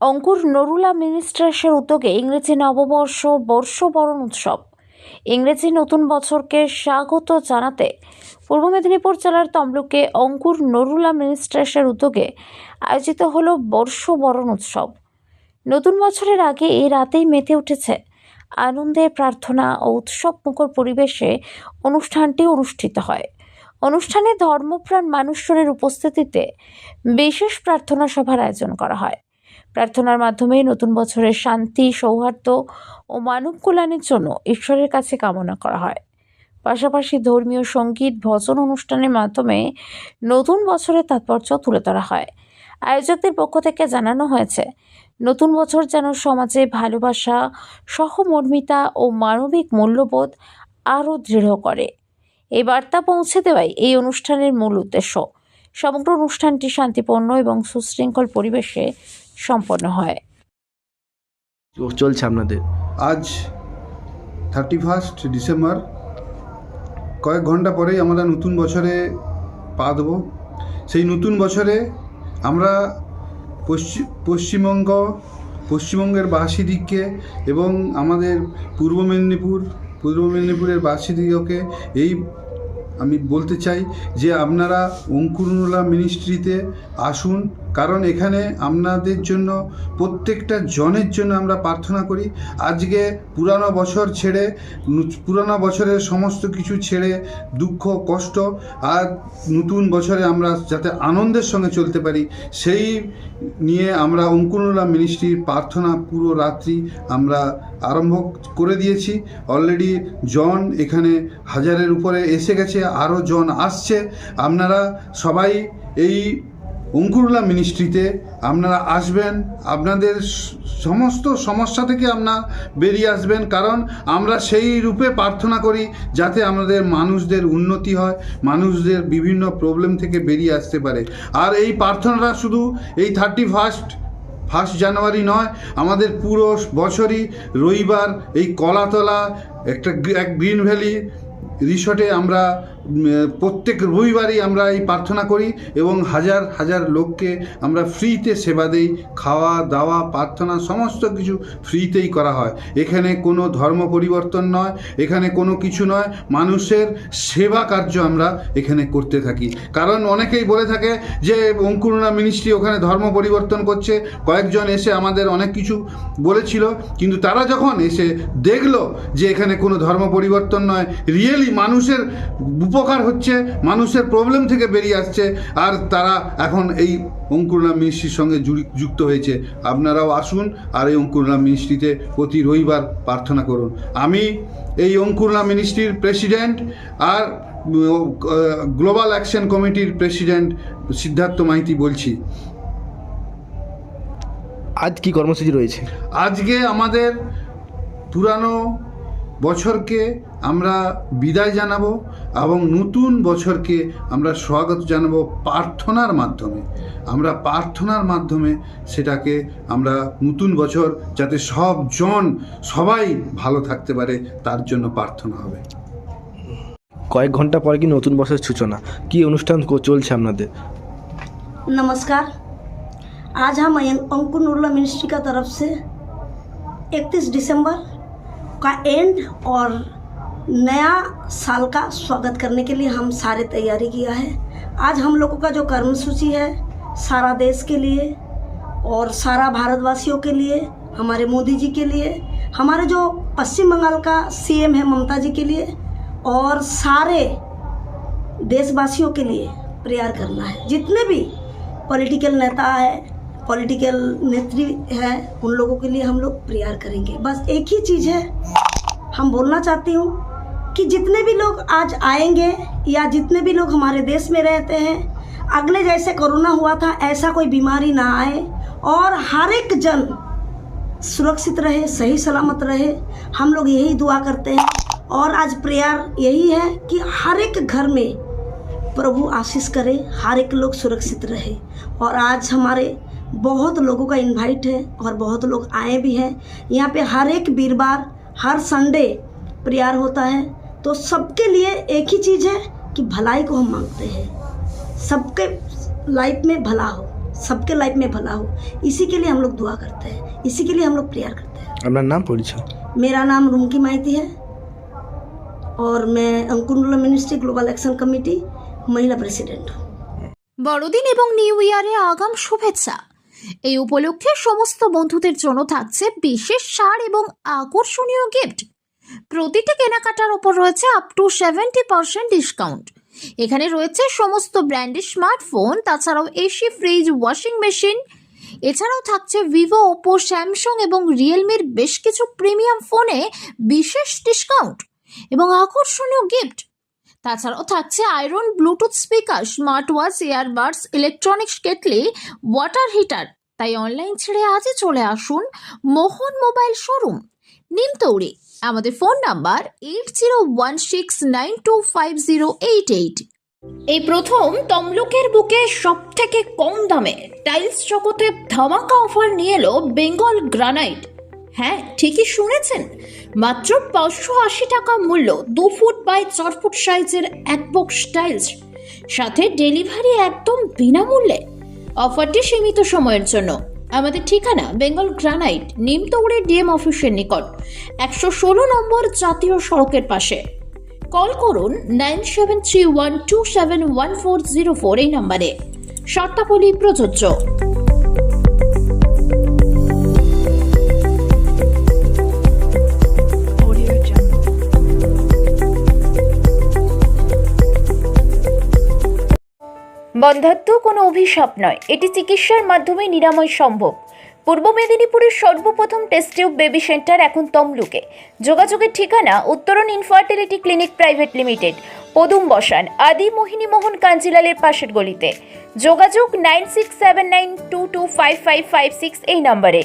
অঙ্কুর নরুলা মিনিস্ট্রেসের উদ্যোগে ইংরেজি নববর্ষ বর্ষবরণ উৎসব ইংরেজি নতুন বছরকে স্বাগত জানাতে পূর্ব মেদিনীপুর জেলার তমলুকে অঙ্কুর নরুলা মিনিস্ট্রেসের উদ্যোগে আয়োজিত হলো বর্ষবরণ উৎসব। নতুন বছরের আগে এই রাতেই মেতে উঠেছে আনন্দে, প্রার্থনা ও উৎসব মুখর পরিবেশে অনুষ্ঠানটি অনুষ্ঠিত হয়। অনুষ্ঠানে ধর্মপ্রাণ মানুষজনের উপস্থিতিতে বিশেষ প্রার্থনা সভার আয়োজন করা হয়। প্রার্থনার মাধ্যমে নতুন বছরের শান্তি, সৌহার্দ্য ও মানব কল্যাণের জন্য ঈশ্বরের কাছে কামনা করা হয়। পাশাপাশি ধর্মীয় সঙ্গীত, ভজন অনুষ্ঠানের মাধ্যমে নতুন বছরের তাৎপর্য তুলে ধরা হয়। আয়োজকদের পক্ষ থেকে জানানো হয়েছে, নতুন বছর যেন সমাজে ভালোবাসা, সহমর্মিতা ও মানবিক মূল্যবোধ আরও দৃঢ় করে। এই বার্তা পৌঁছে দেওয়াই এই অনুষ্ঠানের মূল উদ্দেশ্য। সমগ্র অনুষ্ঠানটি শান্তিপূর্ণ এবং সুশৃঙ্খল পরিবেশে সম্পন্ন হয়। চলছে আপনাদের আজ 31 ডিসেম্বর, কয়েক ঘন্টা পরেই আমরা নতুন বছরে পা দেব। সেই নতুন বছরে আমরা পশ্চিমবঙ্গের বাসীদিগকে এবং আমাদের পূর্ব মেদিনীপুরের বাসীদিগকে আমি বলতে চাই যে আপনারা অঙ্কুর নরুলা মিনিস্ট্রিতে আসুন, কারণ এখানে আপনাদের জন্য, প্রত্যেকটা জনের জন্য আমরা প্রার্থনা করি। আজকে পুরানো বছরের সমস্ত কিছু ছেড়ে দুঃখ, কষ্ট, আর নতুন বছরে আমরা যাতে আনন্দের সঙ্গে চলতে পারি, সেই নিয়ে আমরা অঙ্কুর নরুলা মিনিস্ট্রির প্রার্থনা পুরো রাত্রি আমরা আরম্ভ করে দিয়েছি। অলরেডি জন এখানে 1000-এর উপরে এসে গেছে, আরও জন আসছে। আপনারা সবাই এই অঙ্কুর নরুলা মিনিস্ট্রিতে আপনারা আসবেন, আপনাদের সমস্ত সমস্যা থেকে আপনারা বেরিয়ে আসবেন, কারণ আমরা সেই রূপে প্রার্থনা করি যাতে আমাদের মানুষদের উন্নতি হয়, মানুষদের বিভিন্ন প্রবলেম থেকে বেরিয়ে আসতে পারে। আর এই প্রার্থনাটা শুধু এই 31 জানুয়ারি নয়, আমাদের পুরো বছরই রবিবার এই কলাতলা এক গ্রিন ভ্যালি রিসর্টে আমরা প্রত্যেক রবিবারই আমরা এই প্রার্থনা করি এবং হাজার হাজার লোককে আমরা ফ্রিতে সেবা দেই। খাওয়া দাওয়া, প্রার্থনা সমস্ত কিছু ফ্রিতেই করা হয়। এখানে কোনো ধর্ম পরিবর্তন নয়, এখানে কোনো কিছু নয়, মানুষের সেবা কার্য আমরা এখানে করতে থাকি। কারণ অনেকেই বলে থাকে যে অঙ্কুর নরুলা মিনিস্ট্রি ওখানে ধর্ম পরিবর্তন করছে। কয়েকজন এসে আমাদের অনেক কিছু বলেছিল, কিন্তু তারা যখন এসে দেখলো যে এখানে কোনো ধর্ম পরিবর্তন নয়, রিয়েলি মানুষের উপকার হচ্ছে, মানুষের প্রবলেম থেকে বেরিয়ে আসছে, আর তারা এখন এই অঙ্কুর নরুলা মিনিস্ট্রির সঙ্গে যুক্ত হয়েছে। আপনারাও আসুন আর এই অঙ্কুর নরুলা মিনিস্ট্রিতে প্রতি রবিবার প্রার্থনা করুন। আমি এই অঙ্কুর নরুলা মিনিস্ট্রির প্রেসিডেন্ট আর গ্লোবাল অ্যাকশন কমিটির প্রেসিডেন্ট সিদ্ধার্থ মাইতি বলছি। আজ কি কর্মসূচি রয়েছে? আজকে আমাদের পুরানো বছরকে আমরা বিদায় জানাবো এবং নতুন বছরকে আমরা স্বাগত জানাবো প্রার্থনার মাধ্যমে। সেটাকে আমরা নতুন বছর যাতে সবাই ভালো থাকতে পারে তার জন্য প্রার্থনা হবে। কয়েক ঘন্টা পরে কি নতুন বছরের সূচনা, কি অনুষ্ঠান চলছে আপনাদের? नमस्कार। आज हम अंकुर नरुला मिनिस्ट्री का तरफ से 31 दिसंबर का एंड और नया साल का स्वागत करने के लिए हम सारे तैयारी किया है। आज हम लोगों का जो कर्मसूची है सारा देश के लिए और सारा भारतवासियों के लिए, हमारे मोदी जी के लिए, हमारे जो पश्चिम बंगाल का सीएम है ममता जी के लिए और सारे देशवासियों के लिए प्रेयर करना है। जितने भी पॉलिटिकल नेता है, पॉलिटिकल नेत्री है, उन लोगों के लिए हम लोग प्रेयर करेंगे। बस एक ही चीज़ है, हम बोलना चाहती हूँ कि जितने भी लोग आज आएंगे या जितने भी लोग हमारे देश में रहते हैं, अगले जैसे कोरोना हुआ था ऐसा कोई बीमारी ना आए और हर एक जन सुरक्षित रहे, सही सलामत रहे। हम लोग यही दुआ करते हैं और आज प्रेयर यही है कि हर एक घर में प्रभु आशीष करे, हर एक लोग सुरक्षित रहे। और आज हमारे बहुत लोगों का इनवाइट है और बहुत लोग आए भी हैं। यहाँ पे हर एक वीरवार, हर संडे प्रेयर होता है। तो सबके लिए एक ही चीज़ है कि भलाई को हम मांगते हैं, सबके लाइफ में भला हो। सबके लाइफ में भला हो, इसी के लिए हम लोग दुआ करते हैं, इसी के लिए हम लोग प्रेयर करते हैं। আপনার নাম পরিচয়? मेरा नाम रुमकी माइती है और मैं अंकुरुल्ला मिनिस्ट्री ग्लोबल एक्शन कमेटी महिला प्रेसिडेंट हूँ। বড়দিন এবং নিউ ইয়ারে আগাম শুভেচ্ছা। এই উপলক্ষে সমস্ত বন্ধুদের জন্য থাকছে বিশেষ ছাড় এবং আকর্ষণীয় গিফট। প্রতিটি কেনাকাটার ওপর রয়েছে আপ টু 70% ডিসকাউন্ট। এখানে রয়েছে সমস্ত ব্র্যান্ডের স্মার্টফোন, তাছাড়াও এসি, ফ্রিজ, ওয়াশিং মেশিন। এছাড়াও থাকছে ভিভো, ওপো, স্যামসাং এবং রিয়েলমির বেশ কিছু প্রিমিয়াম ফোনে বিশেষ ডিসকাউন্ট এবং আকর্ষণীয় গিফট। তাছাড়াও থাকছে iron, Bluetooth speaker, smart watch, earbuds, electronics kettle, water heater. তাই অনলাইন ছেড়ে আজই চলে আসুন মোহন মোবাইল শোরুম, নিমতৌড়ি। আমাদের ফোন নাম্বার 8016925088। এই প্রথম তমলুকের বুকে সব থেকে কম দামে টাইলস জগতে ধামাকা অফার নিয়ে এলো বেঙ্গল গ্রানাইট। হ্যাঁ, ঠিকই শুনেছেন, মাত্র 580 টাকা মূল্য 2 ফুট বাই 4 ফুট সাইজের এক বক্স টাইলস, সাথে ডেলিভারি একদম বিনামূল্যে। অফারটি সীমিত সময়ের জন্য। আমাদের ঠিকানা বেঙ্গল গ্রানাইট, নিমতৌড়ি ডিএম অফিসের নিকট, 116 নম্বর জাতীয় সড়কের পাশে। কল করুন 9731271404 এই নম্বরে। শর্তাবলী প্রযোজ্য। বন্ধ্যাত্ব কোনো অভিশাপ নয়, এটি চিকিৎসার মাধ্যমে নিরাময় সম্ভব। পূর্ব মেদিনীপুরের সর্বপ্রথম টেস্ট টিউব বেবি সেন্টার এখন তমলুকে। যোগাযোগের ঠিকানা উত্তরণ ইনফার্টিলিটি ক্লিনিক প্রাইভেট লিমিটেড, পদুম বসান, আদি মোহিনী মোহন কাঞ্জিলালের পাশের গলিতে। যোগাযোগ 9679225556 এই নম্বরে।